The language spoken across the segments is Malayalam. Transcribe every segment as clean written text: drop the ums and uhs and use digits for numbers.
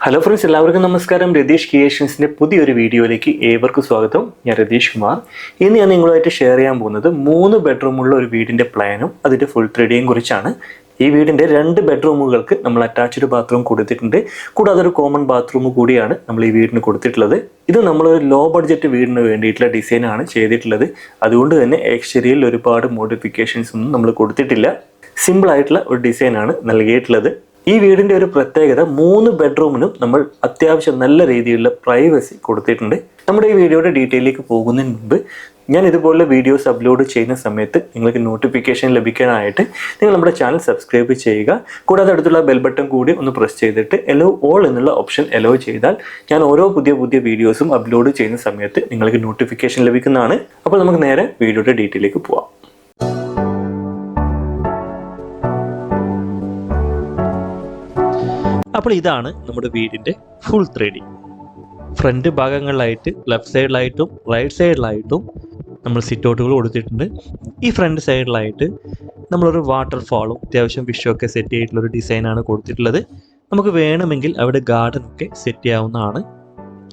ഹലോ ഫ്രണ്ട്സ്, എല്ലാവർക്കും നമസ്കാരം. രതീഷ് ക്രിയേഷൻസിൻ്റെ പുതിയൊരു വീഡിയോയിലേക്ക് ഏവർക്കും സ്വാഗതം. ഞാൻ രതീഷ് കുമാർ. ഇന്ന് ഞാൻ നിങ്ങളുമായിട്ട് ഷെയർ ചെയ്യാൻ പോകുന്നത് 3 ബെഡ്റൂമുള്ള ഒരു വീടിൻ്റെ പ്ലാനും അതിൻ്റെ ഫുൾ 3Dയും കുറിച്ചാണ്. ഈ വീടിൻ്റെ 2 ബെഡ്റൂമുകൾക്ക് നമ്മൾ അറ്റാച്ച്ഡ് ബാത്റൂം കൊടുത്തിട്ടുണ്ട്. കൂടാതെ ഒരു കോമൺ ബാത്റൂം കൂടിയാണ് നമ്മൾ ഈ വീടിന് കൊടുത്തിട്ടുള്ളത്. ഇത് നമ്മളൊരു ലോ ബഡ്ജറ്റ് വീടിന് വേണ്ടിയിട്ടുള്ള ഡിസൈനാണ് ചെയ്തിട്ടുള്ളത്. അതുകൊണ്ട് തന്നെ എക്സ്റ്റീരിയറിൽ ഒരുപാട് മോഡിഫിക്കേഷൻസ് ഒന്നും നമ്മൾ കൊടുത്തിട്ടില്ല. സിമ്പിളായിട്ടുള്ള ഒരു ഡിസൈനാണ് നൽകിയിട്ടുള്ളത്. ഈ വീടിൻ്റെ ഒരു പ്രത്യേകത, 3 ബെഡ്റൂമിനും നമ്മൾ അത്യാവശ്യം നല്ല രീതിയിലുള്ള പ്രൈവസി കൊടുത്തിട്ടുണ്ട്. നമ്മുടെ ഈ വീഡിയോയുടെ ഡീറ്റെയിലേക്ക് പോകുന്നതിന് മുമ്പ് ഞാൻ ഇതുപോലെ വീഡിയോസ് അപ്ലോഡ് ചെയ്യുന്ന സമയത്ത് നിങ്ങൾക്ക് നോട്ടിഫിക്കേഷൻ ലഭിക്കാനായിട്ട് നിങ്ങൾ നമ്മുടെ ചാനൽ സബ്സ്ക്രൈബ് ചെയ്യുക. കൂടാതെ അടുത്തുള്ള ബെൽ ബട്ടൺ കൂടി ഒന്ന് പ്രസ് ചെയ്തിട്ട് എലോ ഓൾ എന്നുള്ള ഓപ്ഷൻ എലോ ചെയ്താൽ ഞാൻ ഓരോ പുതിയ വീഡിയോസും അപ്ലോഡ് ചെയ്യുന്ന സമയത്ത് നിങ്ങൾക്ക് നോട്ടിഫിക്കേഷൻ ലഭിക്കുന്നതാണ്. അപ്പോൾ നമുക്ക് നേരെ വീഡിയോയുടെ ഡീറ്റെയിലേക്ക് പോവാം. അപ്പോൾ ഇതാണ് നമ്മുടെ വീടിൻ്റെ ഫുൾ 3D. ഫ്രണ്ട് ഭാഗങ്ങളിലായിട്ട് ലെഫ്റ്റ് സൈഡിലായിട്ടും റൈറ്റ് സൈഡിലായിട്ടും നമ്മൾ സിറ്റൗട്ടുകൾ കൊടുത്തിട്ടുണ്ട്. ഈ ഫ്രണ്ട് സൈഡിലായിട്ട് നമ്മളൊരു വാട്ടർഫാളും അത്യാവശ്യം ഫിഷൊക്കെ സെറ്റ് ചെയ്തിട്ടുള്ളൊരു ഡിസൈനാണ് കൊടുത്തിട്ടുള്ളത്. നമുക്ക് വേണമെങ്കിൽ അവിടെ ഗാർഡനൊക്കെ സെറ്റ് ചെയ്യാവുന്നതാണ്.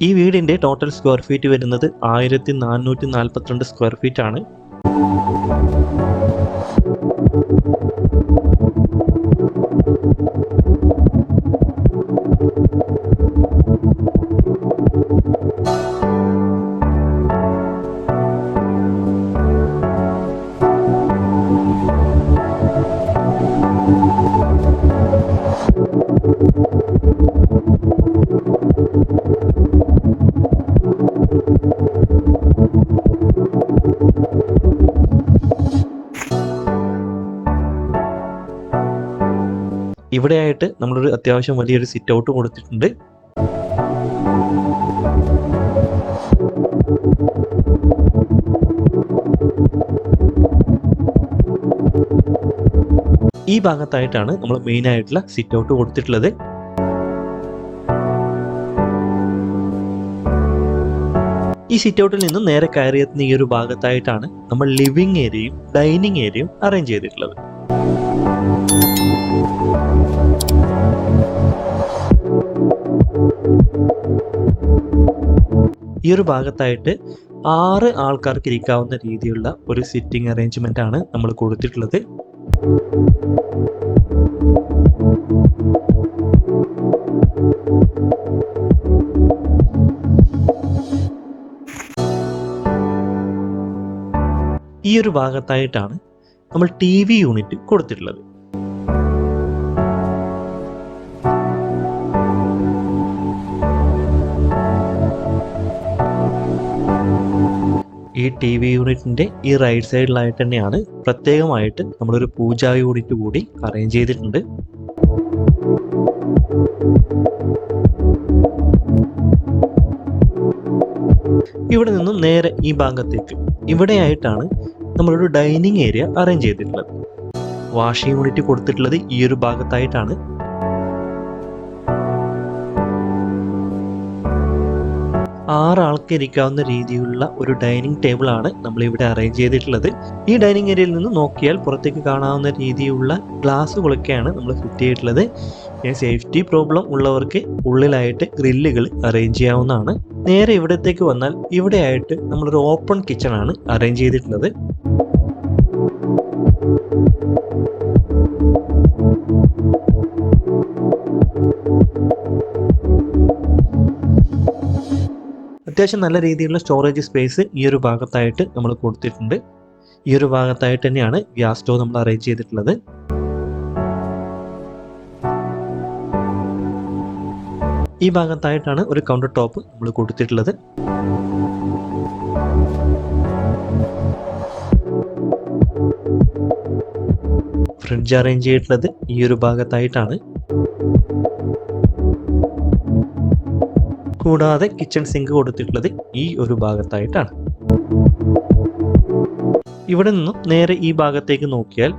ഈ വീടിൻ്റെ ടോട്ടൽ സ്ക്വയർ ഫീറ്റ് വരുന്നത് 1442 സ്ക്വയർ ഫീറ്റ് ആണ്. ഇവിടെയായിട്ട് നമ്മളൊരു അത്യാവശ്യം വലിയൊരു സിറ്റ് ഔട്ട് കൊടുത്തിട്ടുണ്ട്. ഈ ഭാഗത്തായിട്ടാണ് നമ്മൾ മെയിൻ ആയിട്ടുള്ള സിറ്റ് ഔട്ട് കൊടുത്തിട്ടുള്ളത്. ഈ സിറ്റ് ഔട്ടിൽ നിന്നും നേരെ കയറിയെത്തുന്ന ഈ ഒരു ഭാഗത്തായിട്ടാണ് നമ്മൾ ലിവിംഗ് ഏരിയയും ഡൈനിങ് ഏരിയയും അറേഞ്ച് ചെയ്തിട്ടുള്ളത്. ഈ ഒരു ഭാഗത്തായിട്ട് 6 ആൾക്കാർക്ക് ഇരിക്കാവുന്ന രീതിയിലുള്ള ഒരു സിറ്റിംഗ് അറേഞ്ച്മെന്റ് ആണ് നമ്മൾ കൊടുത്തിട്ടുള്ളത്. ഈ ഒരു ഭാഗത്തായിട്ടാണ് നമ്മൾ TV യൂണിറ്റ് കൊടുത്തിട്ടുള്ളത്. ഈ TV യൂണിറ്റിൻ്റെ ഈ റൈറ്റ് സൈഡിലായിട്ട് തന്നെയാണ് പ്രത്യേകമായിട്ട് നമ്മളൊരു പൂജാ യൂണിറ്റ് കൂടി അറേഞ്ച് ചെയ്തിട്ടുണ്ട്. ഇവിടെ നിന്നും നേരെ ഈ ഭാഗത്തേക്ക് ഇവിടെയായിട്ടാണ് നമ്മളൊരു ഡൈനിങ് ഏരിയ അറേഞ്ച് ചെയ്തിട്ടുള്ളത്. വാഷിംഗ് യൂണിറ്റ് കൊടുത്തിട്ടുള്ളത് ഈ ഒരു ഭാഗത്തായിട്ടാണ്. ആൾക്ക് ഇരിക്കാവുന്ന രീതിയിലുള്ള ഒരു ഡൈനിങ് ടേബിൾ ആണ് നമ്മൾ ഇവിടെ അറേഞ്ച് ചെയ്തിട്ടുള്ളത്. ഈ ഡൈനിങ് ഏരിയയിൽ നിന്ന് നോക്കിയാൽ പുറത്തേക്ക് കാണാവുന്ന രീതിയിലുള്ള ഗ്ലാസ്സുകളൊക്കെയാണ് നമ്മൾ ഫിറ്റ് ചെയ്തിട്ടുള്ളത്. സേഫ്റ്റി പ്രോബ്ലം ഉള്ളവർക്ക് ഉള്ളിലായിട്ട് ഗ്രില്ലുകൾ അറേഞ്ച് ചെയ്യാവുന്നതാണ്. നേരെ ഇവിടത്തേക്ക് വന്നാൽ ഇവിടെയായിട്ട് നമ്മളൊരു ഓപ്പൺ കിച്ചൺ ആണ് അറേഞ്ച് ചെയ്തിട്ടുള്ളത്. അത്യാവശ്യം നല്ല രീതിയിലുള്ള സ്റ്റോറേജ് സ്പേസ് ഈ ഒരു ഭാഗത്തായിട്ട് നമ്മൾ കൊടുത്തിട്ടുണ്ട്. ഈ ഒരു ഭാഗത്തായിട്ട് തന്നെയാണ് ഗ്യാസ് സ്റ്റോവ് നമ്മൾ അറേഞ്ച് ചെയ്തിട്ടുള്ളത്. ഈ ഭാഗത്തായിട്ടാണ് ഒരു കൗണ്ടർ ടോപ്പ് നമ്മൾ കൊടുത്തിട്ടുള്ളത്. ഫ്രിഡ്ജ് അറേഞ്ച് ചെയ്തിട്ടുള്ളത് ഈ ഒരു ഭാഗത്തായിട്ടാണ്. കൂടാതെ കിച്ചൺ സിങ്ക് കൊടുത്തിട്ടുള്ളത് ഈ ഒരു ഭാഗത്തായിട്ടാണ്. ഇവിടെ നിന്നും നേരെ ഈ ഭാഗത്തേക്ക് നോക്കിയാൽ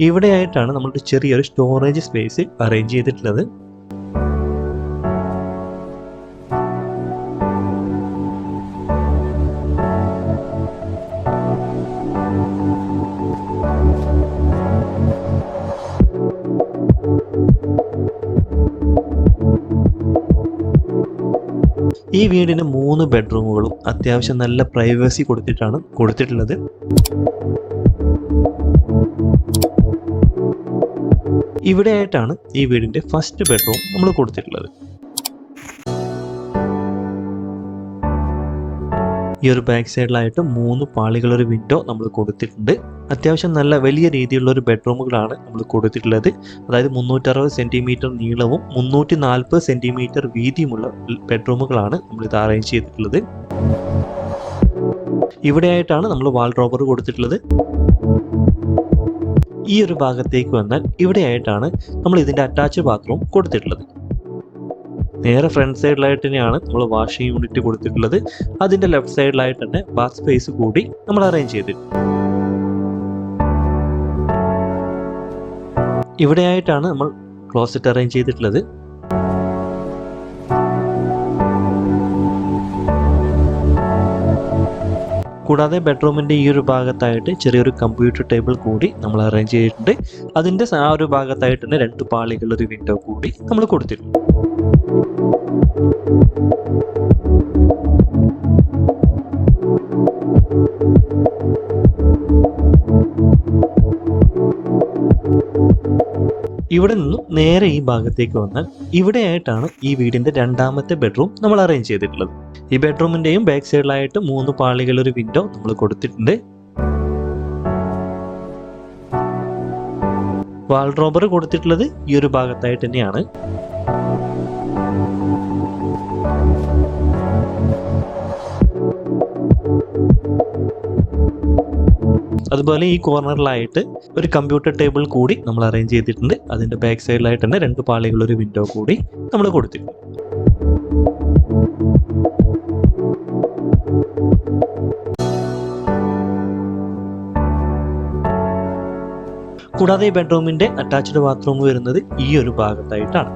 ഇവിടെയായിട്ടാണ് നമ്മളുടെ ചെറിയൊരു സ്റ്റോറേജ് സ്പേസ് അറേഞ്ച് ചെയ്തിട്ടുള്ളത്. ഈ വീടിന് 3 ബെഡ്റൂമുകളും അത്യാവശ്യം നല്ല പ്രൈവസി കൊടുത്തിട്ടാണ് കൊടുത്തിട്ടുള്ളത്. ഇവിടെയായിട്ടാണ് ഈ വീടിന്റെ ഫസ്റ്റ് ബെഡ്റൂം നമ്മൾ കൊടുത്തിട്ടുള്ളത്. ഈ ഒരു ബാക്ക് സൈഡിലായിട്ട് 3 പാളികളൊരു വിൻഡോ നമ്മൾ കൊടുത്തിട്ടുണ്ട്. അത്യാവശ്യം നല്ല വലിയ രീതിയിലുള്ള ഒരു ബെഡ്റൂമുകളാണ് നമ്മൾ കൊടുത്തിട്ടുള്ളത്. അതായത് 360 സെൻറ്റിമീറ്റർ നീളവും 340 സെൻറ്റിമീറ്റർ വീതിയുമുള്ള ബെഡ്റൂമുകളാണ് നമ്മളിത് അറേഞ്ച് ചെയ്തിട്ടുള്ളത്. ഇവിടെയായിട്ടാണ് നമ്മൾ വാൾഡ്രോബർ കൊടുത്തിട്ടുള്ളത്. ഈ ഒരു ഭാഗത്തേക്ക് വന്നാൽ ഇവിടെയായിട്ടാണ് നമ്മൾ ഇതിൻ്റെ അറ്റാച്ച്ഡ് ബാത്റൂം കൊടുത്തിട്ടുള്ളത്. നേരെ ഫ്രണ്ട് സൈഡിലായിട്ട് തന്നെയാണ് നമ്മൾ വാഷിംഗ് യൂണിറ്റ് കൊടുത്തിട്ടുള്ളത്. അതിൻ്റെ ലെഫ്റ്റ് സൈഡിലായിട്ട് തന്നെ ബാത്ത് സ്പേസ് കൂടി നമ്മൾ അറേഞ്ച് ചെയ്തിട്ടുണ്ട്. ഇവിടെയായിട്ടാണ് നമ്മൾ ക്ലോസറ്റ് അറേഞ്ച് ചെയ്തിട്ടുള്ളത്. കൂടാതെ ബെഡ്റൂമിൻ്റെ ഈ ഒരു ഭാഗത്തായിട്ട് ചെറിയൊരു കമ്പ്യൂട്ടർ ടേബിൾ കൂടി നമ്മൾ അറേഞ്ച് ചെയ്തിട്ടുണ്ട്. അതിൻ്റെ ആ ഒരു ഭാഗത്തായിട്ട് തന്നെ 2 പാളികളൊരു വിൻഡോ കൂടി നമ്മൾ കൊടുത്തിട്ടുണ്ട്. ഇവിടെ നിന്നും നേരെ ഈ ഭാഗത്തേക്ക് വന്നാൽ ഇവിടെയായിട്ടാണ് ഈ വീടിന്റെ 2ാമത്തെ ബെഡ്റൂം നമ്മൾ അറേഞ്ച് ചെയ്തിട്ടുള്ളത്. ഈ ബെഡ്റൂമിന്റെയും ബാക്ക് സൈഡിലായിട്ട് 3 പാളികളൊരു വിൻഡോ നമ്മൾ കൊടുത്തിട്ടുണ്ട്. വാൾഡ്രോബർ കൊടുത്തിട്ടുള്ളത് ഈ ഒരു ഭാഗത്തായിട്ട് തന്നെയാണ്. അതുപോലെ ഈ കോർണറിലായിട്ട് ഒരു കമ്പ്യൂട്ടർ ടേബിൾ കൂടി നമ്മൾ അറേഞ്ച് ചെയ്തിട്ടുണ്ട്. അതിൻ്റെ ബാക്ക് സൈഡിലായിട്ട് തന്നെ 2 പാളികളൊരു വിൻഡോ കൂടി നമ്മൾ കൊടുത്തിട്ടുണ്ട്. കൂടാതെ ഈ ബെഡ്റൂമിൻ്റെ അറ്റാച്ച്ഡ് ബാത്റൂം വരുന്നത് ഈ ഒരു ഭാഗത്തായിട്ടാണ്.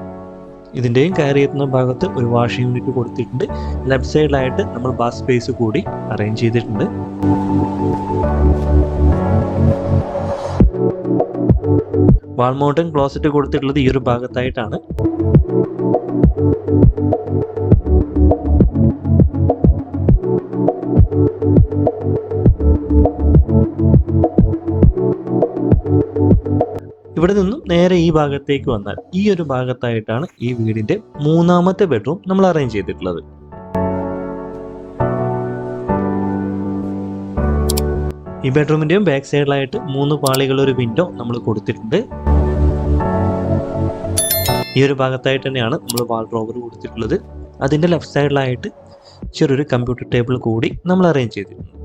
ഇതിൻ്റെയും കയറി എത്തുന്ന ഭാഗത്ത് ഒരു വാഷിംഗ് യൂണിറ്റ് കൊടുത്തിട്ടുണ്ട്. ലെഫ്റ്റ് സൈഡിലായിട്ട് നമ്മൾ ബാത്ത് സ്പേസ് കൂടി അറേഞ്ച് ചെയ്തിട്ടുണ്ട്. വാൾ മൗണ്ടൻ ക്ലോസറ്റ് കൊടുത്തിട്ടുള്ളത് ഈ ഒരു ഭാഗത്തായിട്ടാണ്. ഇവിടെ നിന്നും നേരെ ഈ ഭാഗത്തേക്ക് വന്നാൽ ഈ ഒരു ഭാഗത്തായിട്ടാണ് ഈ വീടിന്റെ 3ാമത്തെ ബെഡ്റൂം നമ്മൾ അറേഞ്ച് ചെയ്തിട്ടുള്ളത്. ഈ ബെഡ്റൂമിന്റെയും ബാക്ക് സൈഡിലായിട്ട് 3 പാളികളൊരു വിൻഡോ നമ്മൾ കൊടുത്തിട്ടുണ്ട്. ഈ ഒരു ഭാഗത്തായിട്ട് തന്നെയാണ് നമ്മൾ വാൾഡ്രോബർ കൊടുത്തിട്ടുള്ളത്. അതിൻ്റെ ലെഫ്റ്റ് സൈഡിലായിട്ട് ചെറിയൊരു കമ്പ്യൂട്ടർ ടേബിൾ കൂടി നമ്മൾ അറേഞ്ച് ചെയ്തിട്ടുണ്ട്.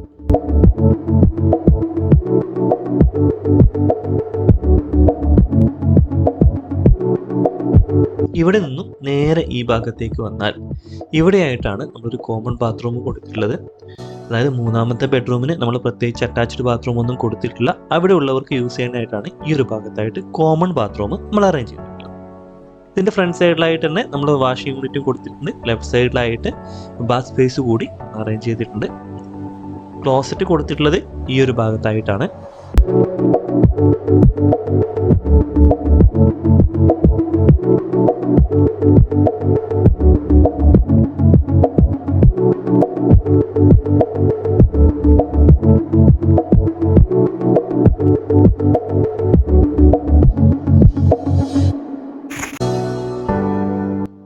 ഇവിടെ നിന്നും നേരെ ഈ ഭാഗത്തേക്ക് വന്നാൽ ഇവിടെയായിട്ടാണ് നമ്മളൊരു കോമൺ ബാത്റൂം കൊടുത്തിട്ടുള്ളത്. അതായത് 3ാമത്തെ ബെഡ്റൂമിന് നമ്മൾ പ്രത്യേകിച്ച് അറ്റാച്ച്ഡ് ബാത്റൂം ഒന്നും കൊടുത്തിട്ടില്ല. അവിടെ ഉള്ളവർക്ക് യൂസ് ചെയ്യാനായിട്ടാണ് ഈ ഒരു ഭാഗത്തായിട്ട് കോമൺ ബാത്റൂം നമ്മൾ അറേഞ്ച് ചെയ്തിട്ടുള്ളത്. ഇതിൻ്റെ ഫ്രണ്ട് സൈഡിലായിട്ട് തന്നെ നമ്മൾ വാഷിംഗ് യൂണിറ്റും കൊടുത്തിട്ടുണ്ട്. ലെഫ്റ്റ് സൈഡിലായിട്ട് ബാത്ത് സ്പേസ് കൂടി അറേഞ്ച് ചെയ്തിട്ടുണ്ട്. ക്ലോസറ്റ് കൊടുത്തിട്ടുള്ളത് ഈ ഒരു ഭാഗത്തായിട്ടാണ്.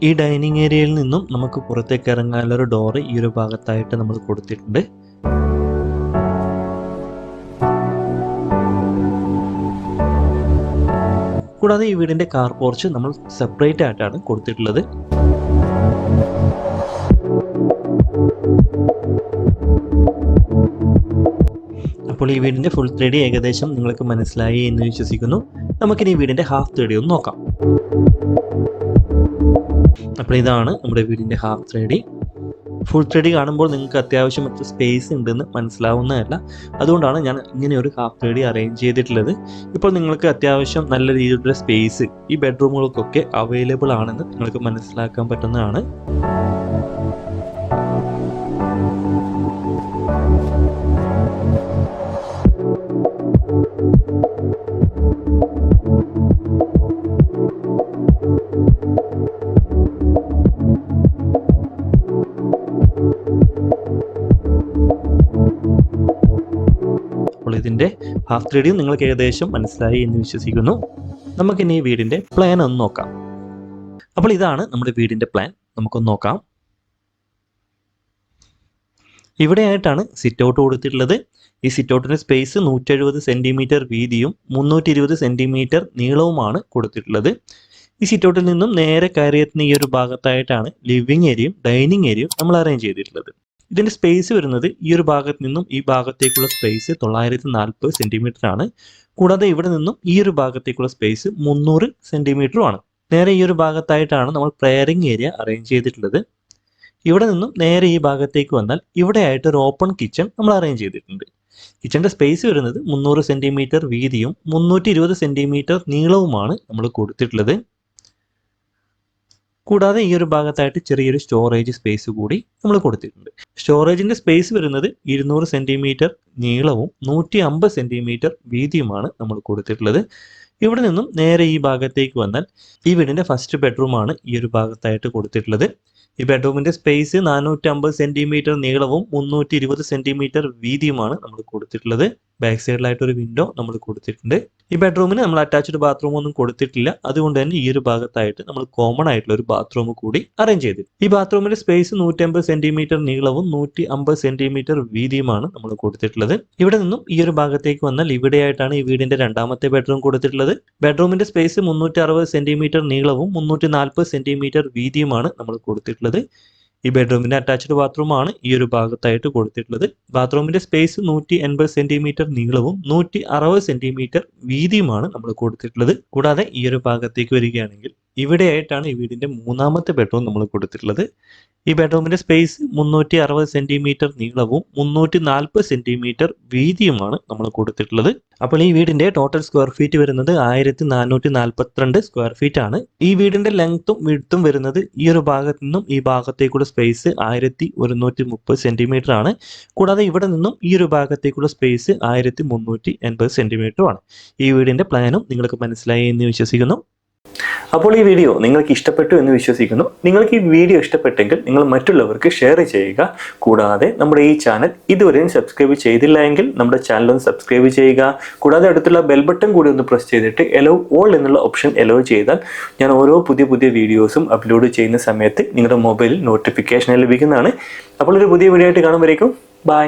ഈ ഡൈനിങ് ഏരിയയിൽ നിന്നും നമുക്ക് പുറത്തേക്ക് ഇറങ്ങാനുള്ളൊരു ഡോറ് ഈ ഒരു ഭാഗത്തായിട്ട് നമ്മൾ കൊടുത്തിട്ടുണ്ട്. കൂടാതെ ഈ വീടിന്റെ കാർ പോർച്ച് നമ്മൾ സെപ്പറേറ്റ് ആയിട്ടാണ് കൊടുത്തിട്ടുള്ളത്. അപ്പോൾ ഈ വീടിന്റെ ഫുൾ 3D ഏകദേശം നിങ്ങൾക്ക് മനസ്സിലായി എന്ന് വിശ്വസിക്കുന്നു. നമുക്കിനി ഈ വീടിന്റെ ഹാഫ് 3D ഒന്ന് നോക്കാം. അപ്പോൾ ഇതാണ് നമ്മുടെ വീടിന്റെ ഹാഫ് 3D. ഫുൾ 3D കാണുമ്പോൾ നിങ്ങൾക്ക് അത്യാവശ്യം എത്ര സ്പേസ് ഉണ്ടെന്ന് മനസ്സിലാവുന്നതല്ല. അതുകൊണ്ടാണ് ഞാൻ ഇങ്ങനെ ഒരു ഹാഫ് 3D അറേഞ്ച് ചെയ്തിട്ടുള്ളത്. ഇപ്പോൾ നിങ്ങൾക്ക് അത്യാവശ്യം നല്ല രീതിയിലുള്ള സ്പേസ് ഈ ബെഡ്റൂമുകൾക്കൊക്കെ അവൈലബിൾ ആണെന്ന് നിങ്ങൾക്ക് മനസ്സിലാക്കാൻ പറ്റുന്നതാണ്. വീടിൻ്റെ ഹാഫ് 3Dയും നിങ്ങൾക്ക് ഏകദേശം മനസ്സിലായി എന്ന് വിശ്വസിക്കുന്നു. നമുക്കിനി ഈ വീടിൻ്റെ പ്ലാൻ ഒന്ന് നോക്കാം. അപ്പോൾ ഇതാണ് നമ്മുടെ വീടിൻ്റെ പ്ലാൻ. നമുക്കൊന്ന് നോക്കാം. ഇവിടെയായിട്ടാണ് സിറ്റ് ഔട്ട് കൊടുത്തിട്ടുള്ളത്. ഈ സിറ്റ് ഔട്ടിൻ്റെ സ്പേസ് 170 സെൻറ്റിമീറ്റർ വീതിയും 320 സെൻറ്റിമീറ്റർ നീളവുമാണ് കൊടുത്തിട്ടുള്ളത്. ഈ സിറ്റ് ഔട്ടിൽ നിന്നും നേരെ കയറിയെത്തുന്ന ഈ ഒരു ഭാഗത്തായിട്ടാണ് ലിവിങ് ഏരിയയും ഡൈനിങ് ഏരിയയും നമ്മൾ അറേഞ്ച് ചെയ്തിട്ടുള്ളത്. ഇതിൻ്റെ സ്പേസ് വരുന്നത് ഈ ഒരു ഭാഗത്ത് നിന്നും ഈ ഭാഗത്തേക്കുള്ള സ്പേസ് 940 സെൻറ്റിമീറ്റർ ആണ്. കൂടാതെ ഇവിടെ നിന്നും ഈ ഒരു ഭാഗത്തേക്കുള്ള സ്പേസ് 300 സെൻറ്റിമീറ്ററുമാണ്. നേരെ ഈ ഒരു ഭാഗത്തായിട്ടാണ് നമ്മൾ പ്രെയറിംഗ് ഏരിയ അറേഞ്ച് ചെയ്തിട്ടുള്ളത്. ഇവിടെ നിന്നും നേരെ ഈ ഭാഗത്തേക്ക് വന്നാൽ ഇവിടെയായിട്ട് ഒരു ഓപ്പൺ കിച്ചൺ നമ്മൾ അറേഞ്ച് ചെയ്തിട്ടുണ്ട്. കിച്ചൻ്റെ സ്പേസ് വരുന്നത് 300 സെൻറ്റിമീറ്റർ വീതിയും 320 സെൻറ്റിമീറ്റർ നീളവുമാണ് നമ്മൾ കൊടുത്തിട്ടുള്ളത്. കൂടാതെ ഈ ഒരു ഭാഗത്തായിട്ട് ചെറിയൊരു സ്റ്റോറേജ് സ്പേസ് കൂടി നമ്മൾ കൊടുത്തിട്ടുണ്ട്. സ്റ്റോറേജിൻ്റെ സ്പേസ് വരുന്നത് 200 സെൻറ്റിമീറ്റർ നീളവും 150 സെൻറ്റിമീറ്റർ വീതിയുമാണ് നമ്മൾ കൊടുത്തിട്ടുള്ളത്. ഇവിടെ നിന്നും നേരെ ഈ ഭാഗത്തേക്ക് വന്നാൽ ഈ വീടിൻ്റെ ഫസ്റ്റ് ബെഡ്റൂമാണ് ഈ ഒരു ഭാഗത്തായിട്ട് കൊടുത്തിട്ടുള്ളത്. ഈ ബെഡ്റൂമിൻ്റെ സ്പേസ് 450 സെൻറ്റിമീറ്റർ നീളവും 320 സെൻറ്റിമീറ്റർ വീതിയുമാണ് നമ്മൾ കൊടുത്തിട്ടുള്ളത്. ബാക്ക് സൈഡിലായിട്ട് ഒരു വിൻഡോ നമ്മൾ കൊടുത്തിട്ടുണ്ട്. ഈ ബെഡ്റൂമിന് നമ്മൾ അറ്റാച്ച്ഡ് ബാത്റൂം ഒന്നും കൊടുത്തിട്ടില്ല. അതുകൊണ്ട് തന്നെ ഈ ഒരു ഭാഗത്തായിട്ട് നമ്മൾ കോമൺ ആയിട്ടുള്ള ഒരു ബാത്റൂം കൂടി അറേഞ്ച് ചെയ്തു. ഈ ബാത്റൂമിന്റെ സ്പേസ് 150 സെൻറ്റിമീറ്റർ നീളവും 150 സെൻറ്റിമീറ്റർ വീതിയുമാണ് നമ്മൾ കൊടുത്തിട്ടുള്ളത്. ഇവിടെ നിന്നും ഈ ഒരു ഭാഗത്തേക്ക് വന്നാൽ ഇവിടെയായിട്ടാണ് ഈ വീടിന്റെ രണ്ടാമത്തെ ബെഡ്റൂം കൊടുത്തിട്ടുള്ളത്. ബെഡ്റൂമിന്റെ സ്പേസ് 360 സെൻറ്റിമീറ്റർ നീളവും 340 സെൻറ്റിമീറ്റർ വീതിയുമാണ് നമ്മൾ കൊടുത്തിട്ടുള്ളത്. ഈ ബെഡ്റൂമിന്റെ അറ്റാച്ച്ഡ് ബാത്റൂമാണ് ഈ ഒരു ഭാഗത്തായിട്ട് കൊടുത്തിട്ടുള്ളത്. ബാത്റൂമിന്റെ സ്പേസ് 180 സെൻറ്റിമീറ്റർ നീളവും 160 സെൻറ്റിമീറ്റർ വീതിയുമാണ് നമ്മൾ കൊടുത്തിട്ടുള്ളത്. കൂടാതെ ഈ ഒരു ഭാഗത്തേക്ക് വരികയാണെങ്കിൽ ഇവിടെയായിട്ടാണ് ഈ വീടിന്റെ മൂന്നാമത്തെ ബെഡ്റൂം നമ്മൾ കൊടുത്തിട്ടുള്ളത്. ഈ ബെഡ്റൂമിന്റെ സ്പേസ് 360 സെൻറ്റിമീറ്റർ നീളവും 340 സെൻറ്റിമീറ്റർ വീതിയുമാണ് നമ്മൾ കൊടുത്തിട്ടുള്ളത്. അപ്പോൾ ഈ വീടിന്റെ ടോട്ടൽ സ്ക്വയർ ഫീറ്റ് വരുന്നത് 1442 സ്ക്വയർ ഫീറ്റ് ആണ്. ഈ വീടിന്റെ ലെങ്ത്തും വിഡ്ത്തും വരുന്നത് ഈ ഒരു ഭാഗത്ത് നിന്നും ഈ ഭാഗത്തേക്കുള്ള സ്പേസ് 1130 സെൻറ്റിമീറ്റർ ആണ്. കൂടാതെ ഇവിടെ നിന്നും ഈ ഒരു ഭാഗത്തേക്കുള്ള സ്പേസ് 1380 സെൻറ്റിമീറ്ററുമാണ്. ഈ വീടിന്റെ പ്ലാനും നിങ്ങൾക്ക് മനസ്സിലായി എന്ന് വിശ്വസിക്കുന്നു. അപ്പോൾ ഈ വീഡിയോ നിങ്ങൾക്ക് ഇഷ്ടപ്പെട്ടു എന്ന് വിശ്വസിക്കുന്നു. നിങ്ങൾക്ക് ഈ വീഡിയോ ഇഷ്ടപ്പെട്ടെങ്കിൽ നിങ്ങൾ മറ്റുള്ളവർക്ക് ഷെയർ ചെയ്യുക. കൂടാതെ നമ്മുടെ ഈ ചാനൽ ഇതുവരെയും സബ്സ്ക്രൈബ് ചെയ്തില്ല എങ്കിൽ നമ്മുടെ ചാനൽ ഒന്ന് സബ്സ്ക്രൈബ് ചെയ്യുക. കൂടാതെ അടുത്തുള്ള ബെൽ ബട്ടൺ കൂടി ഒന്ന് പ്രസ് ചെയ്തിട്ട് എലോ ഓൾ എന്നുള്ള ഓപ്ഷൻ എലോ ചെയ്താൽ ഞാൻ ഓരോ പുതിയ വീഡിയോസും അപ്ലോഡ് ചെയ്യുന്ന സമയത്ത് നിങ്ങളുടെ മൊബൈലിൽ നോട്ടിഫിക്കേഷൻ ലഭിക്കുന്നതാണ്. അപ്പോൾ ഒരു പുതിയ വീഡിയോ ആയിട്ട് കാണുമ്പോഴേക്കും ബൈ.